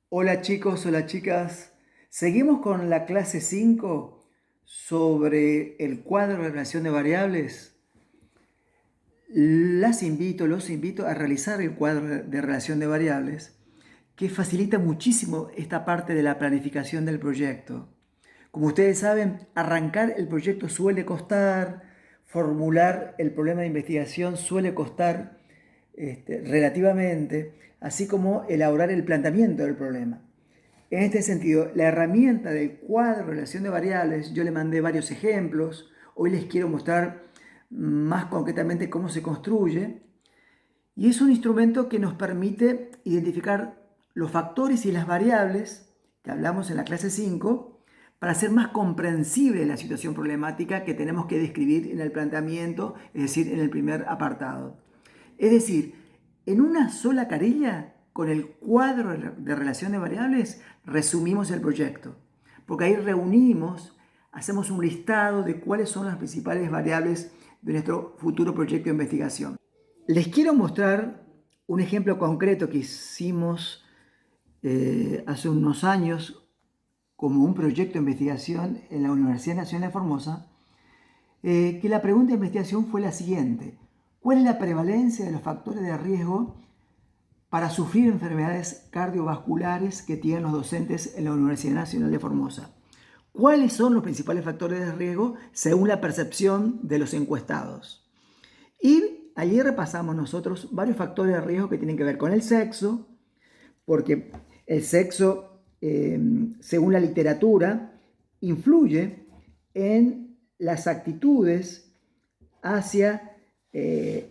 Hola chicos, hola chicas. Seguimos con la clase 5 sobre el cuadro de relación de variables. Los invito a realizar el cuadro de relación de variables, que facilita muchísimo esta parte de la planificación del proyecto. Como ustedes saben, arrancar el proyecto suele costar, formular el problema de investigación suele costar relativamente, así como elaborar el planteamiento del problema. En este sentido, la herramienta del cuadro de relación de variables, yo le mandé varios ejemplos, hoy les quiero mostrar más concretamente cómo se construye, y es un instrumento que nos permite identificar los factores y las variables que hablamos en la clase 5 para hacer más comprensible la situación problemática que tenemos que describir en el planteamiento, es decir, en el primer apartado. Es decir, en una sola carilla, con el cuadro de relación de variables, resumimos el proyecto. Porque ahí reunimos, hacemos un listado de cuáles son las principales variables de nuestro futuro proyecto de investigación. Les quiero mostrar un ejemplo concreto que hicimos hace unos años como un proyecto de investigación en la Universidad Nacional de Formosa, que la pregunta de investigación fue la siguiente: ¿cuál es la prevalencia de los factores de riesgo para sufrir enfermedades cardiovasculares que tienen los docentes en la Universidad Nacional de Formosa? ¿Cuáles son los principales factores de riesgo según la percepción de los encuestados? Y allí repasamos nosotros varios factores de riesgo que tienen que ver con el sexo, porque el sexo, según la literatura, influye en las actitudes hacia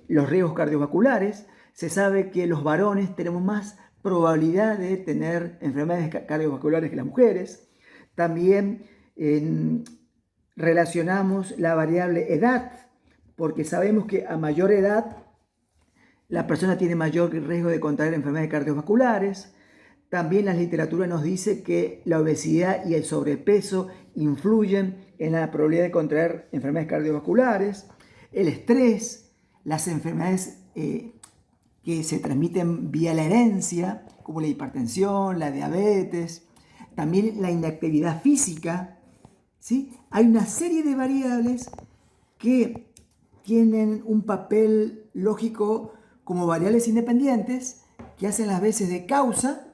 los riesgos cardiovasculares. Se sabe que los varones tenemos más probabilidad de tener enfermedades cardiovasculares que las mujeres. También relacionamos la variable edad, porque sabemos que a mayor edad la persona tiene mayor riesgo de contraer enfermedades cardiovasculares. También la literatura nos dice que la obesidad y el sobrepeso influyen en la probabilidad de contraer enfermedades cardiovasculares. El estrés, las enfermedades que se transmiten vía la herencia, como la hipertensión, la diabetes, también la inactividad física, ¿sí? Hay una serie de variables que tienen un papel lógico como variables independientes que hacen las veces de causa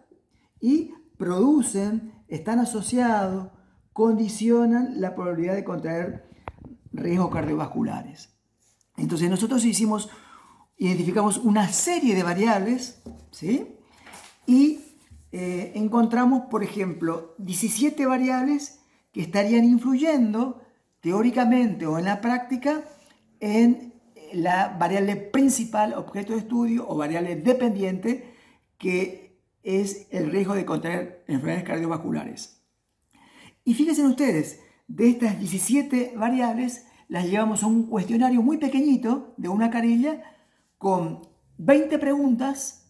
y producen, están asociados, condicionan la probabilidad de contraer riesgos cardiovasculares. Entonces nosotros identificamos una serie de variables, ¿sí? Y encontramos, por ejemplo, 17 variables que estarían influyendo teóricamente o en la práctica en la variable principal, objeto de estudio, o variable dependiente, que es el riesgo de contraer enfermedades cardiovasculares. Y fíjense ustedes, de estas 17 variables las llevamos a un cuestionario muy pequeñito de una carilla con 20 preguntas,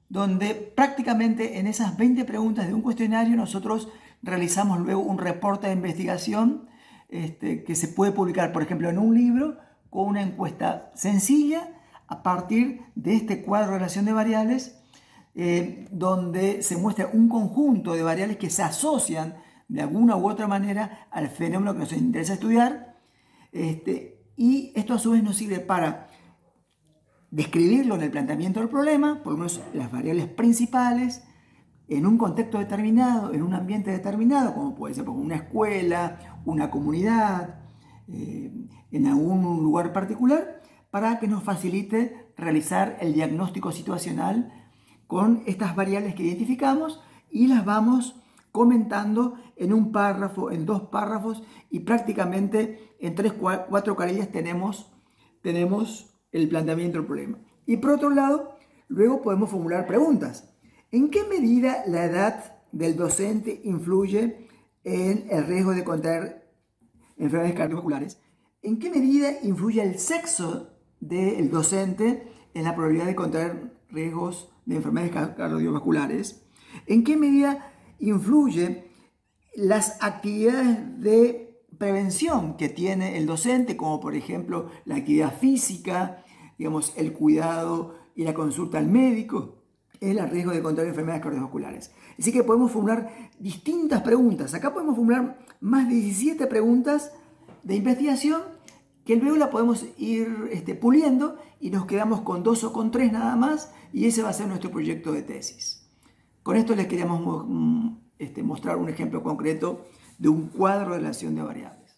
donde prácticamente en esas 20 preguntas de un cuestionario nosotros realizamos luego un reporte de investigación que se puede publicar, por ejemplo, en un libro con una encuesta sencilla a partir de este cuadro de relación de variables, donde se muestra un conjunto de variables que se asocian de alguna u otra manera al fenómeno que nos interesa estudiar. Y esto a su vez nos sirve para describirlo en el planteamiento del problema, por lo menos las variables principales, en un contexto determinado, en un ambiente determinado, como puede ser una escuela, una comunidad, en algún lugar particular, para que nos facilite realizar el diagnóstico situacional con estas variables que identificamos y las vamos comentando en un párrafo, en dos párrafos, y prácticamente en 3, 4 carillas tenemos el planteamiento del problema. Y por otro lado, luego podemos formular preguntas. ¿En qué medida la edad del docente influye en el riesgo de contraer enfermedades cardiovasculares? ¿En qué medida influye el sexo del docente en la probabilidad de contraer riesgos de enfermedades cardiovasculares? ¿En qué medida influye las actividades de prevención que tiene el docente, como por ejemplo la actividad física, digamos, el cuidado y la consulta al médico, es el riesgo de contraer enfermedades cardiovasculares. Así que podemos formular distintas preguntas. Acá podemos formular más de 17 preguntas de investigación que luego la podemos ir puliendo y nos quedamos con 2 o con 3 nada más, y ese va a ser nuestro proyecto de tesis. Con esto les queríamos mostrar un ejemplo concreto de un cuadro de relación de variables.